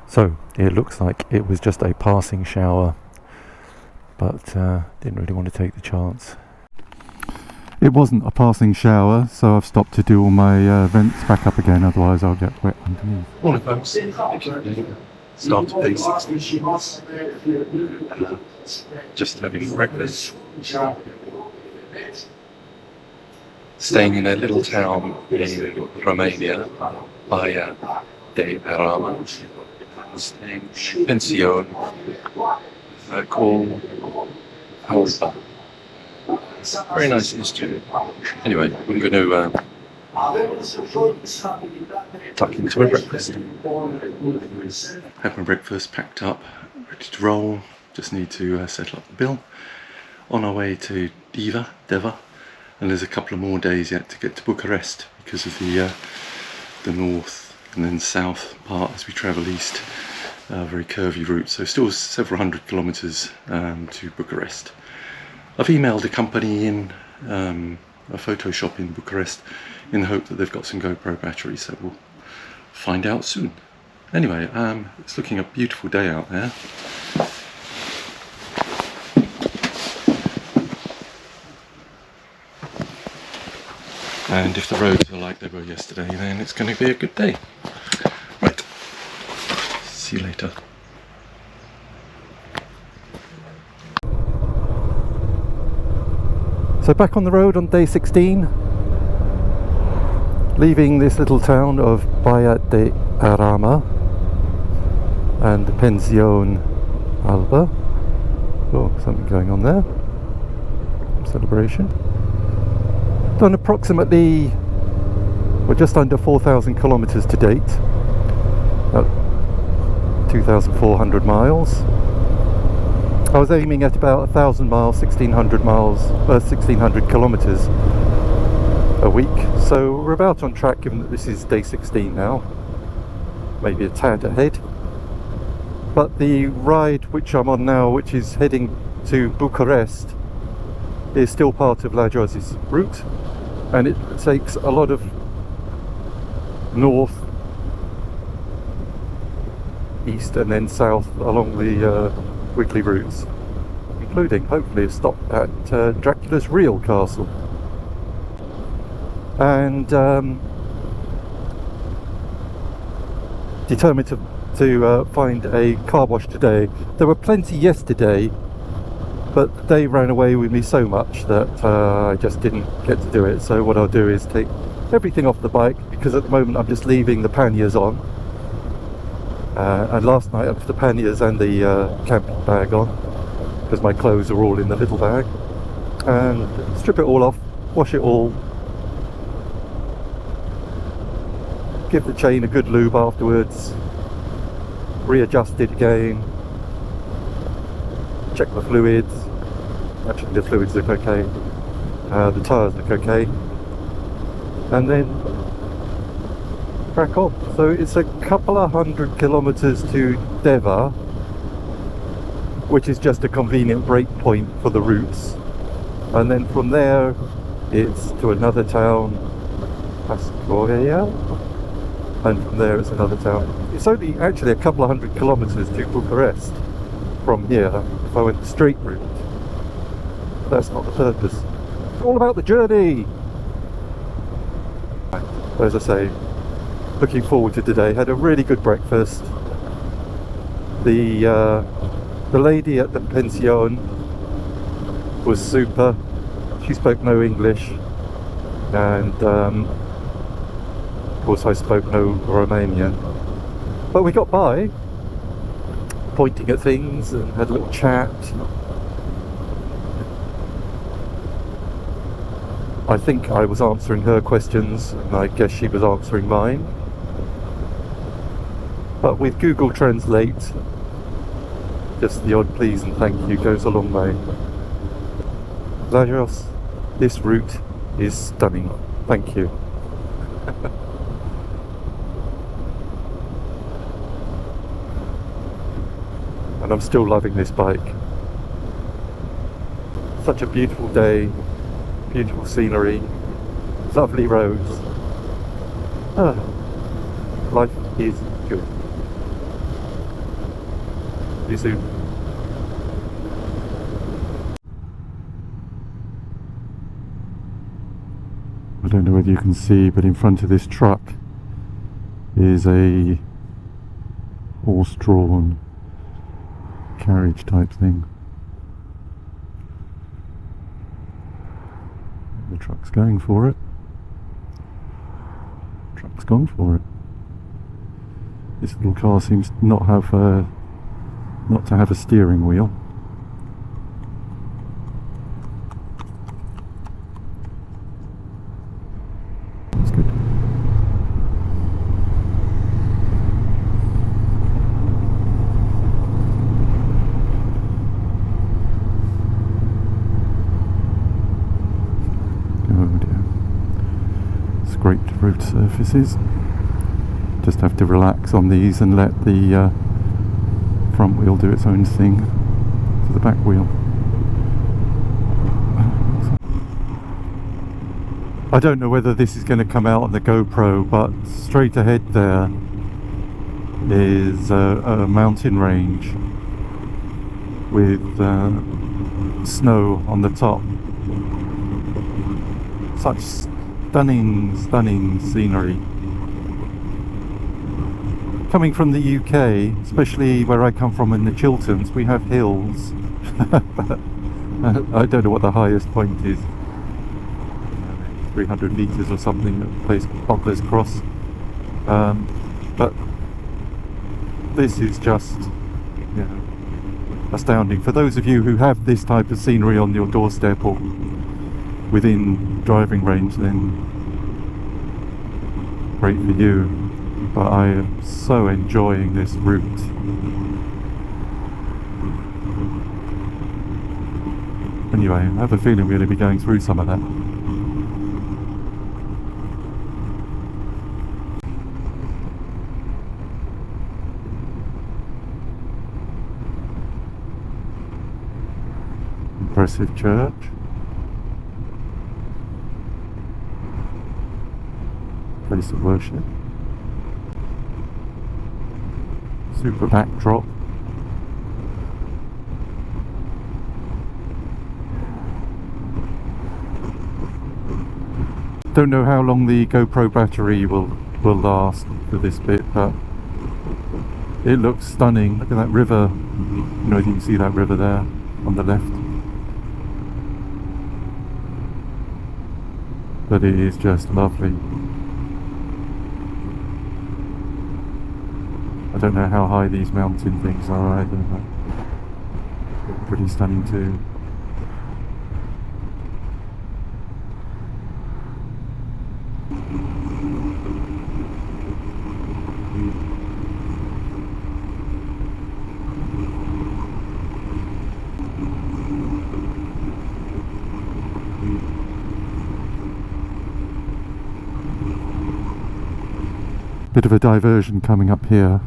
So it looks like it was just a passing shower, but didn't really want to take the chance. It wasn't a passing shower, so I've stopped to do all my vents back up again, otherwise I'll get wet underneath. Morning folks, start to basics. Just having breakfast. Staying in a little town in Romania by de Arama. Staying in a pension called Alba. Very nice institute. Anyway, I'm going to tuck into my breakfast. Have my breakfast packed up, ready to roll. Just need to settle up the bill. On our way to Deva, and there's a couple of more days yet to get to Bucharest because of the north and then south part as we travel east. Very curvy route, so still several hundred kilometres to Bucharest. I've emailed a company in a photo shop in Bucharest in the hope that they've got some GoPro batteries, so we'll find out soon. Anyway, it's looking a beautiful day out there. And if the roads are like they were yesterday, then it's going to be a good day. Right, see you later. So back on the road on day 16, leaving this little town of Baia de Arama and the Pension Alba. Oh, something going on there. Celebration. Done approximately, well, just under 4,000 kilometres to date. About 2,400 miles. I was aiming at about 1,000 miles, 1,600 miles, 1,600 kilometres a week. So we're about on track, given that this is day 16 now. Maybe a tad ahead. But the ride which I'm on now, which is heading to Bucharest, is still part of Lajos's route, and it takes a lot of north, east and then south along the wiggly routes, including hopefully a stop at Dracula's real castle. And determined to find a car wash today. There were plenty yesterday, but they ran away with me so much that I just didn't get to do it. So what I'll do is take everything off the bike, because at the moment I'm just leaving the panniers on. And last night I left the panniers and the camping bag on, because my clothes are all in the little bag. And strip it all off, wash it all, give the chain a good lube afterwards, readjust it again, check the fluids. Actually the fluids look okay, the tyres look okay, and then crack on. So it's a couple of 100 kilometres to Deva, which is just a convenient break point for the routes, and then from there it's to another town, Pascoria, and from there it's another town. It's only actually a couple of 100 kilometres to Bucharest from here if I went the straight route. That's not the purpose. It's all about the journey. As I say, looking forward to today. Had a really good breakfast. The lady at the pension was super. She spoke no English, and of course I spoke no Romanian. But we got by, pointing at things and had a little chat. I think I was answering her questions, and I guess she was answering mine. But with Google Translate, just the odd please and thank you goes a long way. Lajos, this route is stunning. Thank you. And I'm still loving this bike. Such a beautiful day. Beautiful scenery, lovely roads. Life is good. See you soon. I don't know whether you can see, but in front of this truck is a horse-drawn carriage type thing. The truck's going for it. Truck's gone for it. This little car seems not to have a steering wheel. That's good. Oh dear. Scraped road surfaces. Just have to relax on these and let the front wheel do its own thing to the back wheel. I don't know whether this is going to come out on the GoPro, but straight ahead there is a mountain range with snow on the top. Such stunning scenery. Coming from the UK, especially where I come from in the Chilterns, we have hills. But I don't know what the highest point is. 300 meters or something at a place called Butler's Cross. But this is just, you know, astounding. For those of you who have this type of scenery on your doorstep or within driving range, then great for you. But I am so enjoying this route. Anyway, I have a feeling we're going to be going through some of that. Impressive church. Place of worship. Super backdrop. Don't know how long the GoPro battery will last for this bit, but it looks stunning. Look at that river. You know, you can see that river there on the left. But it is just lovely. I don't know how high these mountain things are either, but they're pretty stunning too. Bit of a diversion coming up here.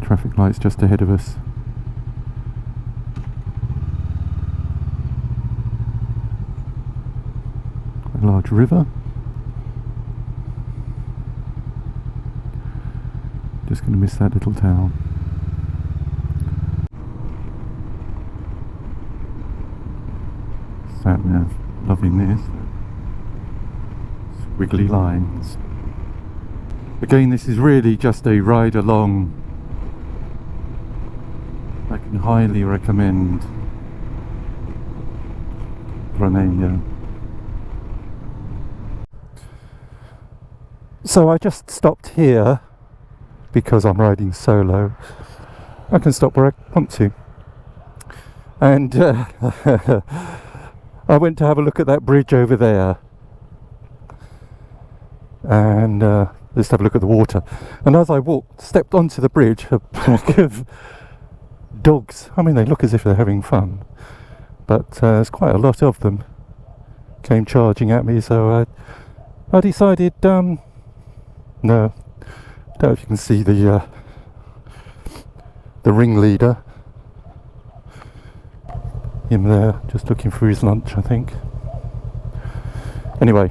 Traffic lights just ahead of us. Quite a large river. Just going to miss that little town. Sat nav, loving this. Squiggly lines. Again, this is really just a ride along. I can highly recommend Romania. So I just stopped here because I'm riding solo. I can stop where I want to. And I went to have a look at that bridge over there. And just have a look at the water. And as I stepped onto the bridge, a pack of dogs, I mean, they look as if they're having fun, but there's quite a lot of them, came charging at me, so I decided, no, I don't know if you can see the ringleader, him there, just looking for his lunch, I think. Anyway,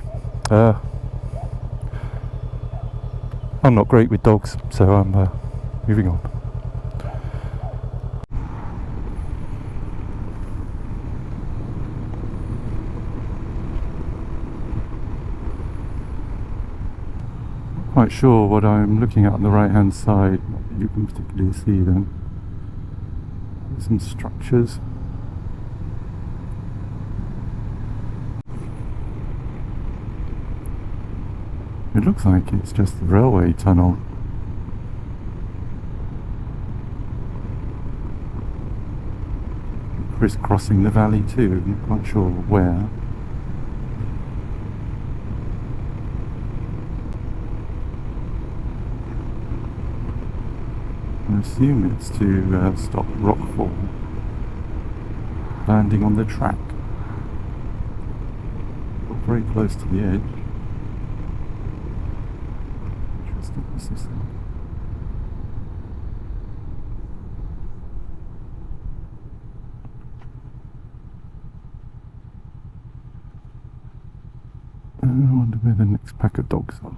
I'm not great with dogs, so I'm moving on. quite sure what I'm looking at on the right hand side. Not that you can particularly see them. There's some structures. It looks like it's just the railway tunnel. Crisscrossing the valley too, I'm not quite sure where. I assume it's to stop rockfall landing on the track. Got very close to the edge. Interesting, what's this thing? I wonder where the next pack of dogs are.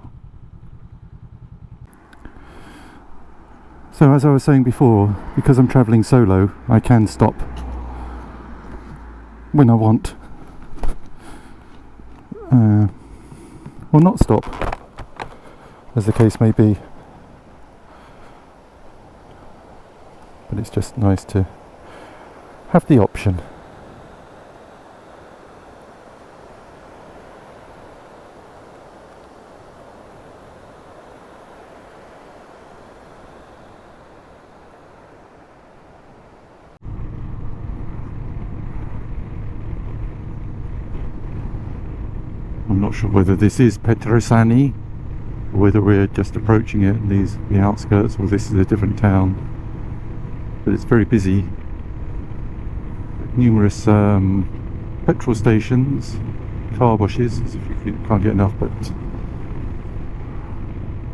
So as I was saying before, because I'm travelling solo, I can stop when I want. Or not stop, as the case may be. But it's just nice to have the option. I'm not sure whether this is Petrosani, or whether we're just approaching it and these the outskirts, or this is a different town. But it's very busy. Numerous petrol stations, car washes, as if you can't get enough, but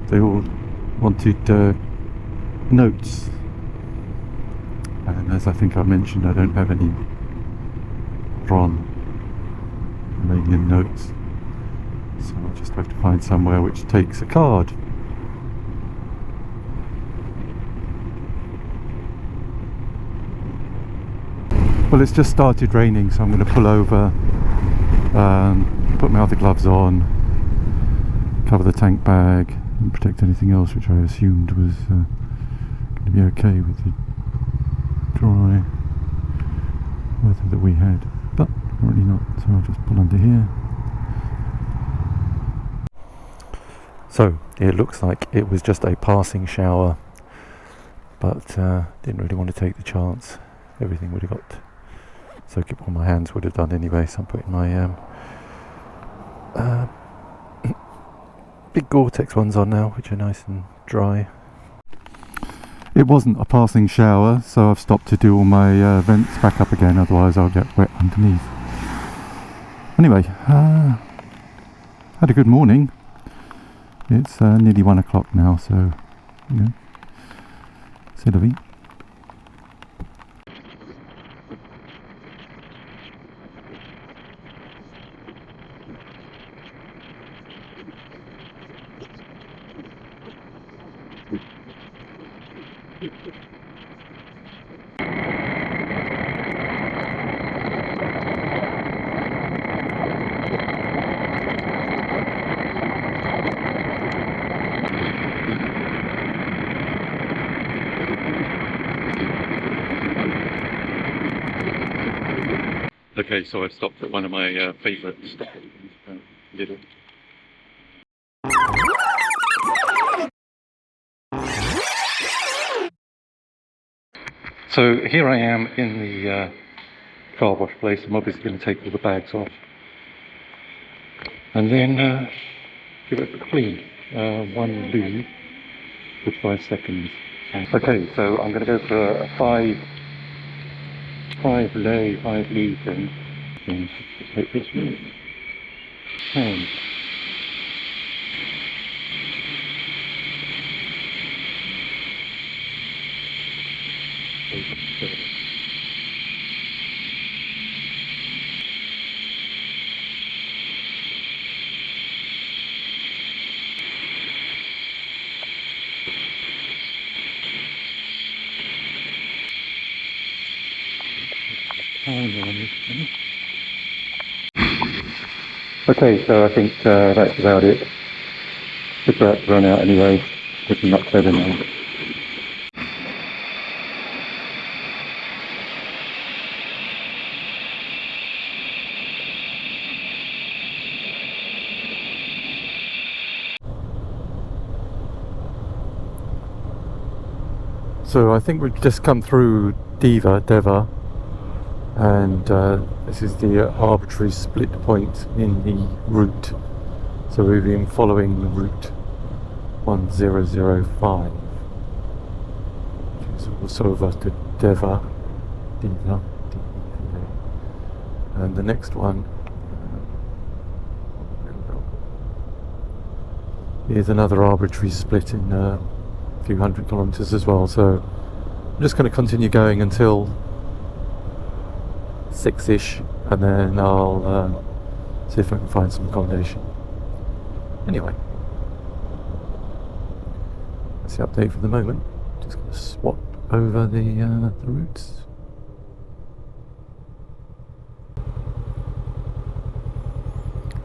they all wanted notes. And as I think I mentioned, I don't have any Romanian notes. So I'll just have to find somewhere which takes a card. Well, it's just started raining, so I'm going to pull over, put my other gloves on, cover the tank bag and protect anything else which I assumed was going to be okay with the dry weather that we had, but apparently not, so I'll just pull under here. So it looks like it was just a passing shower, but didn't really want to take the chance. Everything would have got soaked up on my hands, would have done anyway, so I'm putting my big Gore-Tex ones on now, which are nice and dry. It wasn't a passing shower, so I've stopped to do all my vents back up again, otherwise I'll get wet underneath. Anyway, had a good morning. It's nearly 1 o'clock now, so, you know, c'est la vie. Okay, so I've stopped at one of my favourite little. So here I am in the car wash place. I'm obviously going to take all the bags off and then give it a clean. One loo for 5 seconds. Okay, so I'm going to go for a 5 loo thing. And just take this one. And okay, so I think that's about it. The battery's run out anyway, looking much better now. So I think we've just come through Deva, and this is the arbitrary split point in the route. So we've been following the route 1005, which is also over to Deva, and the next one is another arbitrary split in a few hundred kilometers as well. So I'm just going to continue going until 6ish, and then I'll see if I can find some accommodation. Anyway, that's the update for the moment. Just going to swap over the routes.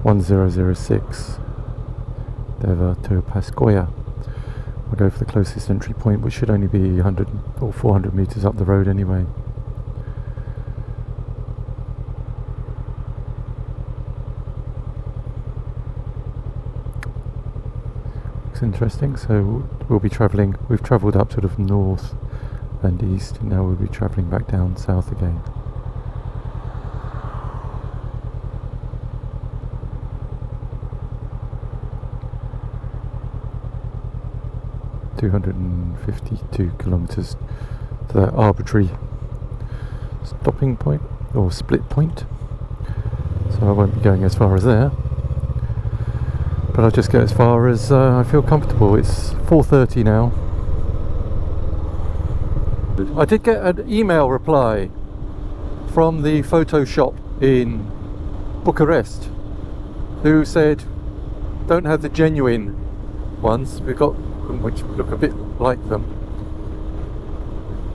(1006) Deva to Paskoya. I'll go for the closest entry point, which should only be 100 or 400 meters up the road anyway. Looks interesting. So we'll be travelling, we've travelled up sort of north and east, and now we'll be travelling back down south again. (252 kilometers to that arbitrary stopping point or split point, so I won't be going as far as there, but I'll just go as far as I feel comfortable. It's 4:30 now. I did get an email reply from the photo shop in Bucharest who said don't have the genuine ones, we've got which look a bit like them,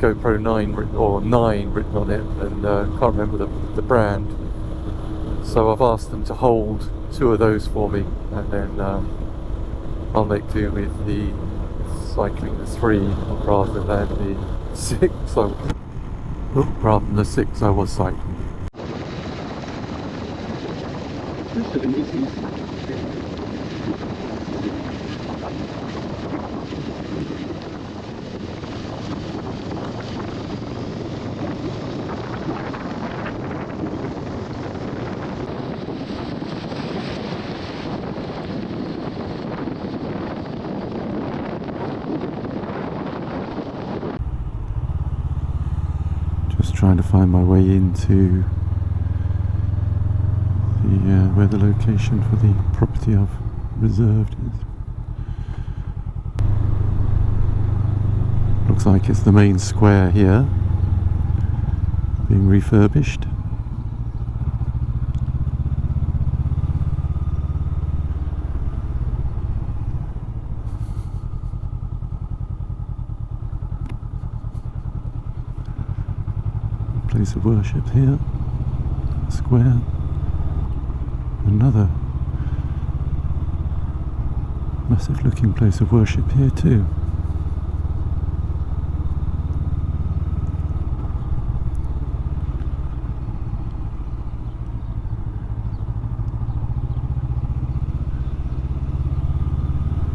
GoPro 9 or 9 written on it, and can't remember the brand, so I've asked them to hold 2 of those for me, and then I'll make do with the cycling the 3 rather than the 6. So rather than the 6 I was cycling. Trying to find my way into the where the location for the property I've reserved is. Looks like it's the main square here being refurbished. Place of worship here, square, another massive looking place of worship here too.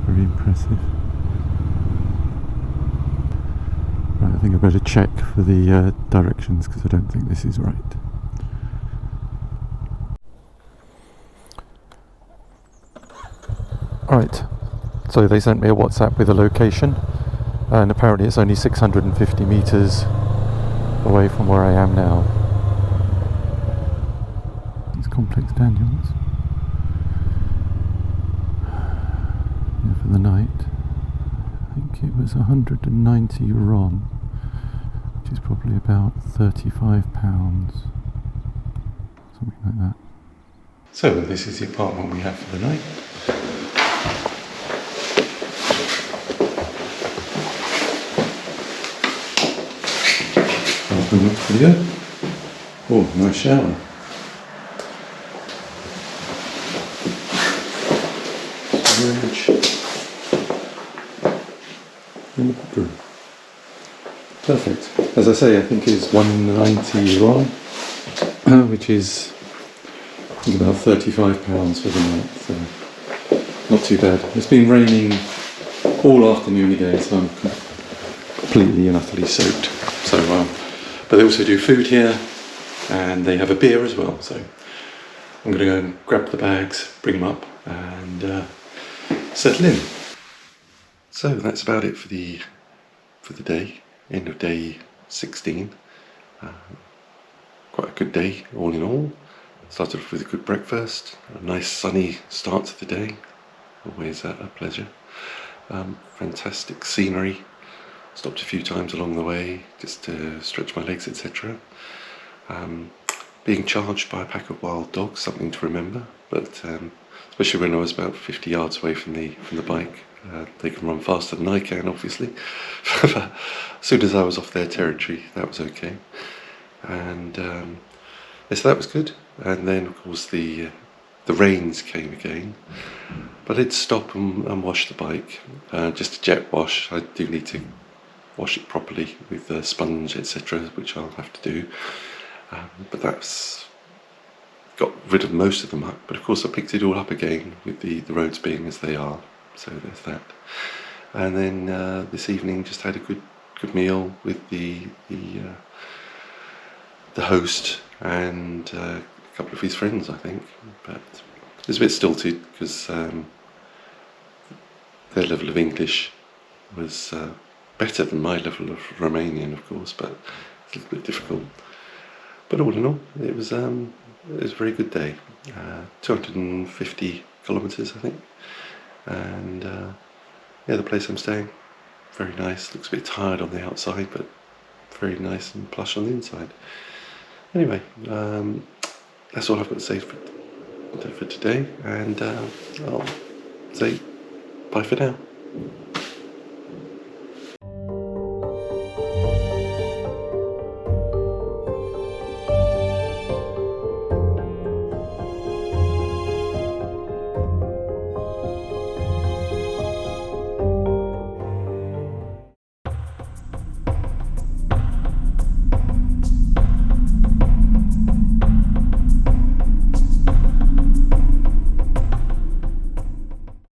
Very impressive. I think I better check for the directions, because I don't think this is right. Right, so they sent me a WhatsApp with a location, and apparently it's only 650 meters away from where I am now. It's Complex Daniels. Yeah, for the night. I think it was 190 RON. Which is probably about £35, something like that. So this is the apartment we have for the night. Bathroom looks pretty good. Oh, nice shower. Storage. in the bedroom. Perfect. As I say, I think it's 190 RON, which is I think about £35 for the night, so not too bad. It's been raining all afternoon again, so I'm completely and utterly soaked. So, but they also do food here, and they have a beer as well. So I'm going to go and grab the bags, bring them up, and settle in. So that's about it for the day. End of day 16. Quite a good day all in all. Started off with a good breakfast, a nice sunny start to the day. Always a pleasure. Fantastic scenery. Stopped a few times along the way just to stretch my legs, etc. Being charged by a pack of wild dogs, something to remember. But especially when I was about 50 yards away from the bike, they can run faster than I can, obviously. As soon as I was off their territory, that was okay. And yes, that was good. And then, of course, the rains came again. But I did stop and wash the bike, just a jet wash. I do need to wash it properly with a sponge, etc., which I'll have to do. But that's got rid of most of the muck. But of course, I picked it all up again with the roads being as they are. So there's that. And then this evening, just had a good meal with the host and a couple of his friends, I think. But it was a bit stilted because their level of English was better than my level of Romanian, of course, but it's a little bit difficult. But all in all, it was a very good day. 250 kilometres, I think. And yeah, the place I'm staying, very nice. Looks a bit tired on the outside, but very nice and plush on the inside. Anyway, that's all I've got to say for today, and I'll say bye for now.